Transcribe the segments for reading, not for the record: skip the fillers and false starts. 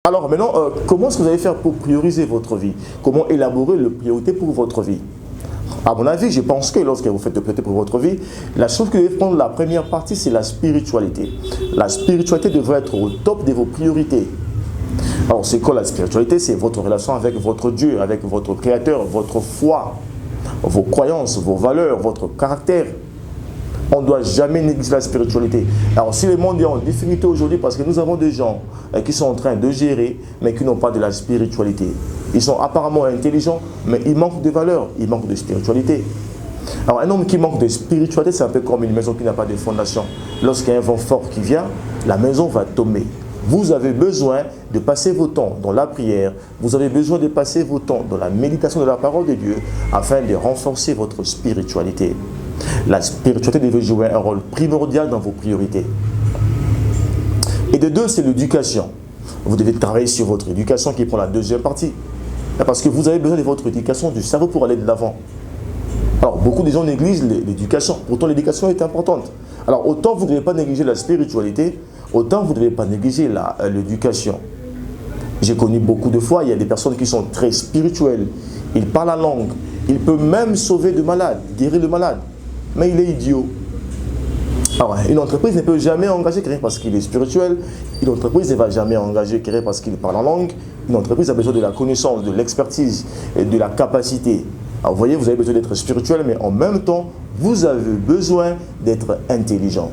Alors maintenant, comment est-ce que vous allez faire pour prioriser votre vie? Comment élaborer les priorités pour votre vie? À mon avis, je pense que lorsque vous faites des priorités pour votre vie, la chose que vous devez prendre la première partie, c'est la spiritualité. La spiritualité devrait être au top de vos priorités. Alors, c'est quoi la spiritualité? C'est votre relation avec votre Dieu, avec votre Créateur, votre foi, vos croyances, vos valeurs, votre caractère. On ne doit jamais négliger la spiritualité. Alors, si le monde est en difficulté aujourd'hui, parce que nous avons des gens qui sont en train de gérer, mais qui n'ont pas de la spiritualité. Ils sont apparemment intelligents, mais ils manquent de valeur, ils manquent de spiritualité. Alors, un homme qui manque de spiritualité, c'est un peu comme une maison qui n'a pas de fondation. Lorsqu'il y a un vent fort qui vient, la maison va tomber. Vous avez besoin de passer vos temps dans la prière, vous avez besoin de passer vos temps dans la méditation de la parole de Dieu, afin de renforcer votre spiritualité. La spiritualité devait jouer un rôle primordial dans vos priorités. Et de deux, c'est l'éducation. Vous devez travailler sur votre éducation qui prend la deuxième partie. Parce que vous avez besoin de votre éducation, du cerveau pour aller de l'avant. Alors, beaucoup de gens négligent l'éducation. Pourtant, l'éducation est importante. Alors, autant vous ne devez pas négliger la spiritualité, autant vous ne devez pas négliger l'éducation. J'ai connu beaucoup de fois, il y a des personnes qui sont très spirituelles. Ils parlent la langue. Ils peuvent même sauver le malade, guérir le malade. Mais il est idiot. Alors, une entreprise ne peut jamais engager quelqu'un parce qu'il est spirituel. Une entreprise ne va jamais engager quelqu'un parce qu'il parle en langue. Une entreprise a besoin de la connaissance, de l'expertise et de la capacité. Alors, vous voyez, vous avez besoin d'être spirituel, mais en même temps, vous avez besoin d'être intelligent.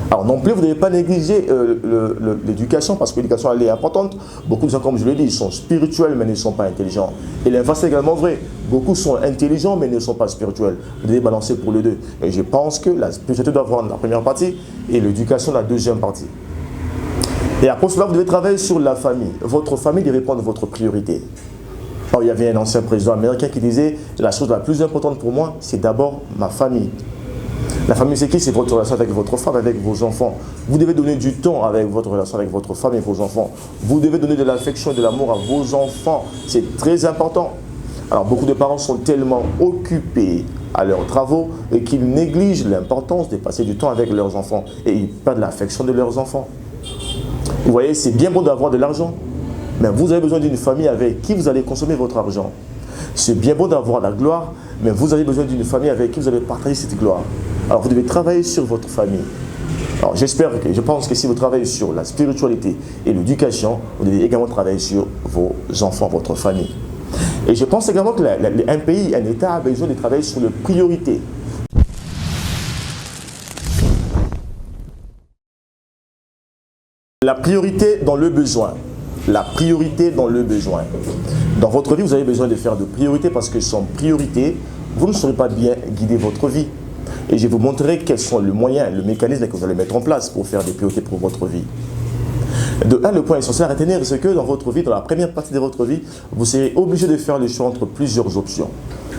Alors non plus, vous ne devez pas négliger l'éducation parce que l'éducation elle est importante. Beaucoup de gens, comme je l'ai dit, ils sont spirituels mais ne sont pas intelligents. Et l'inverse est également vrai. Beaucoup sont intelligents mais ne sont pas spirituels. Vous devez balancer pour les deux. Et je pense que la spiritualité doit avoir la première partie et l'éducation la deuxième partie. Et après cela, vous devez travailler sur la famille. Votre famille devait prendre votre priorité. Alors, il y avait un ancien président américain qui disait « La chose la plus importante pour moi, c'est d'abord ma famille ». La famille, c'est qui? C'est votre relation avec votre femme, avec vos enfants. Vous devez donner du temps avec votre relation avec votre femme et vos enfants. Vous devez donner de l'affection et de l'amour à vos enfants. C'est très important. Alors, beaucoup de parents sont tellement occupés à leurs travaux et qu'ils négligent l'importance de passer du temps avec leurs enfants. Et ils perdent l'affection de leurs enfants. Vous voyez, c'est bien bon d'avoir de l'argent, mais vous avez besoin d'une famille avec qui vous allez consommer votre argent. C'est bien beau d'avoir la gloire, mais vous avez besoin d'une famille avec qui vous allez partager cette gloire. Alors vous devez travailler sur votre famille. Alors je pense que si vous travaillez sur la spiritualité et l'éducation, vous devez également travailler sur vos enfants, votre famille. Et je pense également qu'un pays, un État a besoin de travailler sur les priorités. La priorité dans le besoin. La priorité dans le besoin. Dans votre vie, vous avez besoin de faire de priorités parce que sans priorité, vous ne saurez pas bien guider votre vie. Et je vais vous montrer quels sont les moyens, le mécanisme que vous allez mettre en place pour faire des priorités pour votre vie. De un, le point essentiel à retenir, c'est que dans votre vie, dans la première partie de votre vie, vous serez obligé de faire le choix entre plusieurs options.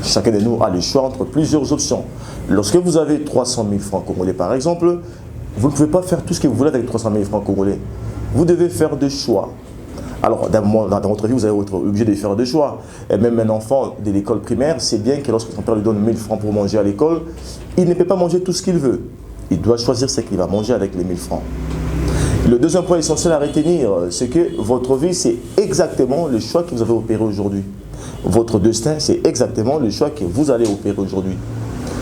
Chacun de nous a le choix entre plusieurs options. Lorsque vous avez 300 000 francs congolais par exemple, vous ne pouvez pas faire tout ce que vous voulez avec 300 000 francs congolais. Vous devez faire des choix. Alors, dans votre vie, vous allez être obligé de faire des choix. Et même un enfant de l'école primaire, c'est bien que lorsque son père lui donne 1000 francs pour manger à l'école, il ne peut pas manger tout ce qu'il veut. Il doit choisir ce qu'il va manger avec les 1000 francs. Le deuxième point essentiel à retenir, c'est que votre vie, c'est exactement le choix que vous avez opéré aujourd'hui. Votre destin, c'est exactement le choix que vous allez opérer aujourd'hui.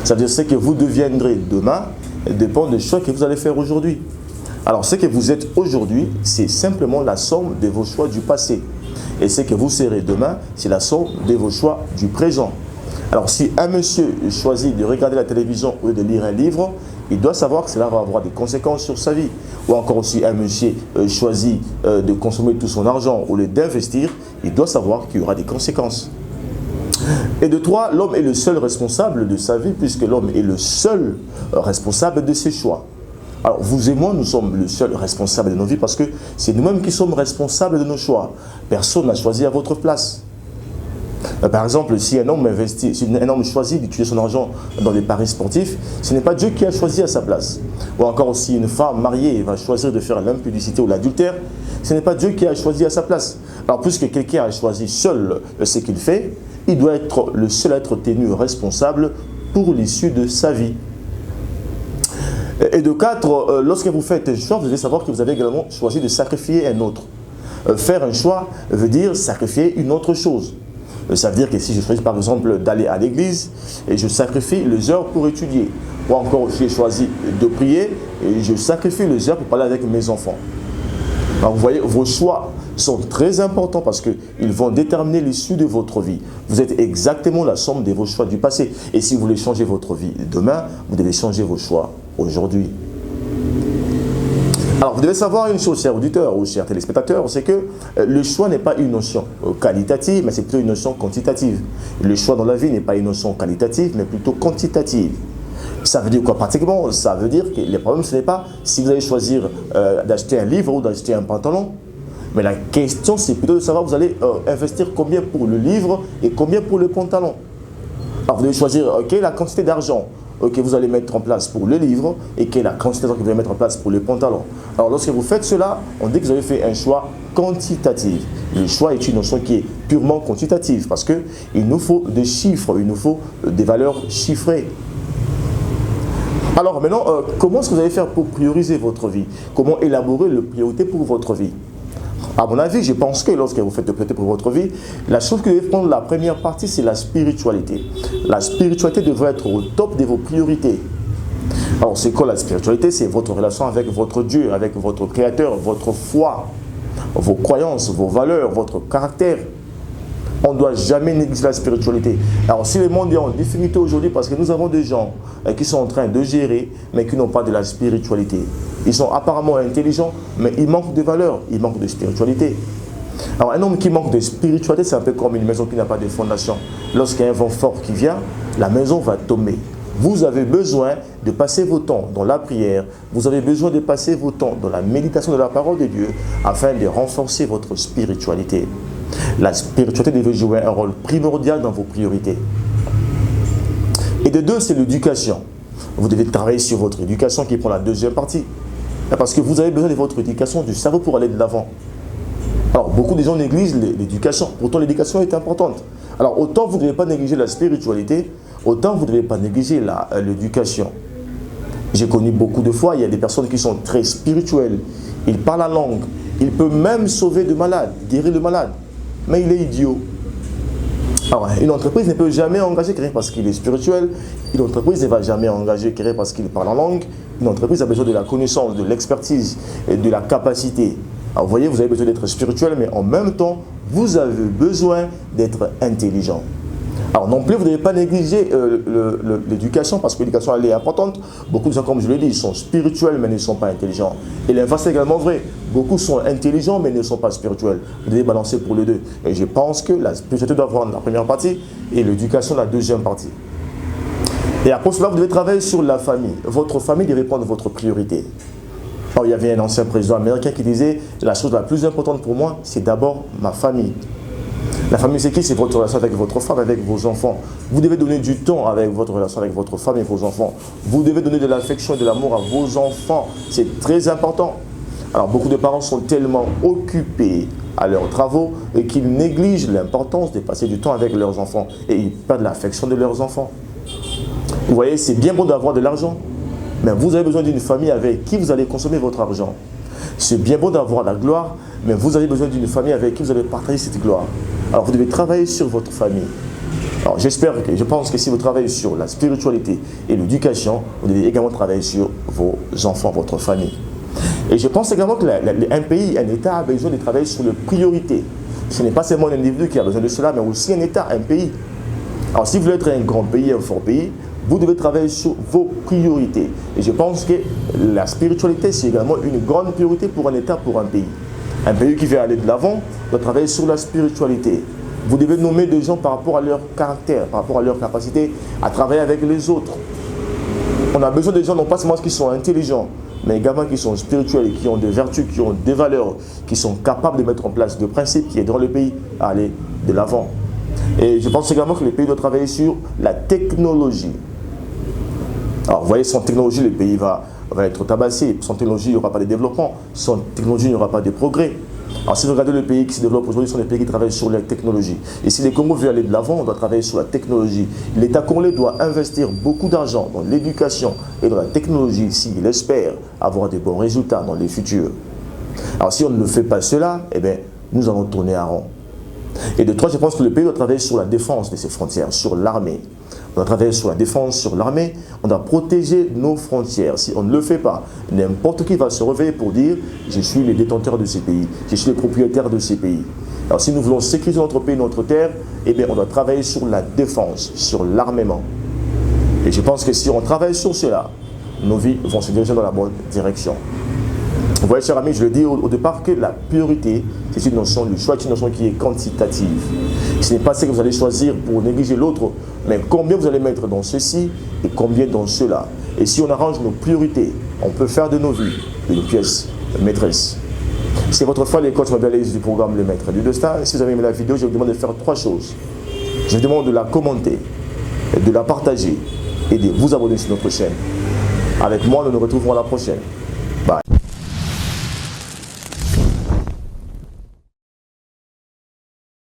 Ça veut dire que ce que vous deviendrez demain dépend des choix que vous allez faire aujourd'hui. Alors, ce que vous êtes aujourd'hui, c'est simplement la somme de vos choix du passé. Et ce que vous serez demain, c'est la somme de vos choix du présent. Alors, si un monsieur choisit de regarder la télévision ou de lire un livre, il doit savoir que cela va avoir des conséquences sur sa vie. Ou encore, si un monsieur choisit de consommer tout son argent au lieu d'investir, il doit savoir qu'il y aura des conséquences. Et de trois, l'homme est le seul responsable de sa vie, puisque l'homme est le seul responsable de ses choix. Alors, vous et moi, nous sommes le seul responsable de nos vies parce que c'est nous-mêmes qui sommes responsables de nos choix. Personne n'a choisi à votre place. Par exemple, si un homme investit, si un homme choisit d'utiliser son argent dans des paris sportifs, ce n'est pas Dieu qui a choisi à sa place. Ou encore, si une femme mariée va choisir de faire l'impudicité ou l'adultère, ce n'est pas Dieu qui a choisi à sa place. Alors, puisque quelqu'un a choisi seul ce qu'il fait, il doit être le seul à être tenu responsable pour l'issue de sa vie. Et de quatre, lorsque vous faites un choix, vous devez savoir que vous avez également choisi de sacrifier un autre. Faire un choix veut dire sacrifier une autre chose. Ça veut dire que si je choisis par exemple d'aller à l'église et je sacrifie les heures pour étudier, ou encore j'ai choisi de prier et je sacrifie les heures pour parler avec mes enfants. Alors vous voyez, vos choix sont très importants parce qu'ils vont déterminer l'issue de votre vie. Vous êtes exactement la somme de vos choix du passé. Et si vous voulez changer votre vie demain, vous devez changer vos choix aujourd'hui. Alors, vous devez savoir une chose, chers auditeurs ou chers téléspectateurs, c'est que le choix n'est pas une notion qualitative, mais c'est plutôt une notion quantitative. Le choix dans la vie n'est pas une notion qualitative, mais plutôt quantitative. Ça veut dire quoi pratiquement? Ça veut dire que le problème, ce n'est pas si vous allez choisir d'acheter un livre ou d'acheter un pantalon, mais la question, c'est plutôt de savoir vous allez investir combien pour le livre et combien pour le pantalon. Alors, vous devez choisir la quantité d'argent que vous allez mettre en place pour le livre et quelle est la quantité d'argent que vous allez mettre en place pour le pantalon. Alors, lorsque vous faites cela, on dit que vous avez fait un choix quantitatif. Le choix est une notion qui est purement quantitative parce qu'il nous faut des chiffres, il nous faut des valeurs chiffrées. Alors maintenant, comment est-ce que vous allez faire pour prioriser votre vie? Comment élaborer les priorités pour votre vie? À mon avis, je pense que lorsque vous faites des priorités pour votre vie, la chose que vous devez prendre la première partie, c'est la spiritualité. La spiritualité devrait être au top de vos priorités. Alors, c'est quoi la spiritualité? C'est votre relation avec votre Dieu, avec votre Créateur, votre foi, vos croyances, vos valeurs, votre caractère. On ne doit jamais négliger la spiritualité. Alors, si le monde est en difficulté aujourd'hui, parce que nous avons des gens qui sont en train de gérer, mais qui n'ont pas de la spiritualité. Ils sont apparemment intelligents, mais ils manquent de valeurs, ils manquent de spiritualité. Alors, un homme qui manque de spiritualité, c'est un peu comme une maison qui n'a pas de fondation. Lorsqu'il y a un vent fort qui vient, la maison va tomber. Vous avez besoin de passer vos temps dans la prière, vous avez besoin de passer vos temps dans la méditation de la parole de Dieu, afin de renforcer votre spiritualité. La spiritualité devait jouer un rôle primordial dans vos priorités. Et de deux, c'est l'éducation. Vous devez travailler sur votre éducation qui prend la deuxième partie. Parce que vous avez besoin de votre éducation, du cerveau pour aller de l'avant. Alors, beaucoup de gens négligent l'éducation. Pourtant, l'éducation est importante. Alors, autant vous ne devez pas négliger la spiritualité, autant vous ne devez pas négliger l'éducation. J'ai connu beaucoup de fois, il y a des personnes qui sont très spirituelles. Ils parlent la langue. Ils peuvent même sauver de malades, guérir le malade. Mais il est idiot. Alors, une entreprise ne peut jamais engager quelqu'un parce qu'il est spirituel. Une entreprise ne va jamais engager quelqu'un parce qu'il parle en langue. Une entreprise a besoin de la connaissance, de l'expertise et de la capacité. Alors, vous voyez, vous avez besoin d'être spirituel, mais en même temps, vous avez besoin d'être intelligent. Alors non plus, vous ne devez pas négliger l'éducation parce que l'éducation elle est importante. Beaucoup de gens, comme je le dis, ils sont spirituels mais ne sont pas intelligents. Et l'inverse est également vrai. Beaucoup sont intelligents mais ne sont pas spirituels. Vous devez balancer pour les deux. Et je pense que la spiritualité doit prendre la première partie et l'éducation la deuxième partie. Et après cela, vous devez travailler sur la famille. Votre famille devait prendre votre priorité. Alors, il y avait un ancien président américain qui disait « La chose la plus importante pour moi, c'est d'abord ma famille ». La famille, c'est qui? C'est votre relation avec votre femme, avec vos enfants. Vous devez donner du temps avec votre relation avec votre femme et vos enfants. Vous devez donner de l'affection et de l'amour à vos enfants. C'est très important. Alors, beaucoup de parents sont tellement occupés à leurs travaux et qu'ils négligent l'importance de passer du temps avec leurs enfants. Et ils perdent l'affection de leurs enfants. Vous voyez, c'est bien bon d'avoir de l'argent, mais vous avez besoin d'une famille avec qui vous allez consommer votre argent. C'est bien bon d'avoir la gloire, mais vous avez besoin d'une famille avec qui vous allez partager cette gloire. Alors vous devez travailler sur votre famille. Alors je pense que si vous travaillez sur la spiritualité et l'éducation, vous devez également travailler sur vos enfants, votre famille. Et je pense également qu'un pays, un État a besoin de travailler sur les priorités. Ce n'est pas seulement un individu qui a besoin de cela, mais aussi un État, un pays. Alors si vous voulez être un grand pays, un fort pays, vous devez travailler sur vos priorités. Et je pense que la spiritualité, c'est également une grande priorité pour un État, pour un pays. Un pays qui veut aller de l'avant doit travailler sur la spiritualité. Vous devez nommer des gens par rapport à leur caractère, par rapport à leur capacité à travailler avec les autres. On a besoin de gens non pas seulement qui sont intelligents, mais également qui sont spirituels, qui ont des vertus, qui ont des valeurs, qui sont capables de mettre en place des principes qui aideront le pays à aller de l'avant. Et je pense également que le pays doit travailler sur la technologie. Alors, vous voyez, sans technologie, le pays va être tabassé. Sans technologie, il n'y aura pas de développement. Sans technologie, il n'y aura pas de progrès. Alors, si vous regardez les pays qui se développent aujourd'hui, ce sont les pays qui travaillent sur la technologie. Et si les Congo veulent aller de l'avant, on doit travailler sur la technologie. L'État congolais doit investir beaucoup d'argent dans l'éducation et dans la technologie s'il espère avoir de bons résultats dans les futurs. Alors, si on ne fait pas cela, eh bien, nous allons tourner à rond. Et de 3, je pense que le pays doit travailler sur la défense de ses frontières, sur l'armée. On doit travailler sur la défense, sur l'armée. On doit protéger nos frontières. Si on ne le fait pas, n'importe qui va se réveiller pour dire « Je suis le détenteur de ces pays. Je suis le propriétaire de ces pays. » Alors si nous voulons sécuriser notre pays, notre terre, eh bien on doit travailler sur la défense, sur l'armement. Et je pense que si on travaille sur cela, nos vies vont se diriger dans la bonne direction. Vous voyez, chers amis, je le dis au départ que la priorité, c'est une notion, le choix est une notion qui est quantitative. Ce n'est pas ce que vous allez choisir pour négliger l'autre, mais combien vous allez mettre dans ceci et combien dans cela. Et si on arrange nos priorités, on peut faire de nos vies une pièce maîtresse. C'est votre foi, les coachs mobilisés du programme Le Maître du Destin. Si vous avez aimé la vidéo, je vous demande de faire 3 choses. Je vous demande de la commenter, de la partager et de vous abonner sur notre chaîne. Avec moi, nous nous retrouvons à la prochaine.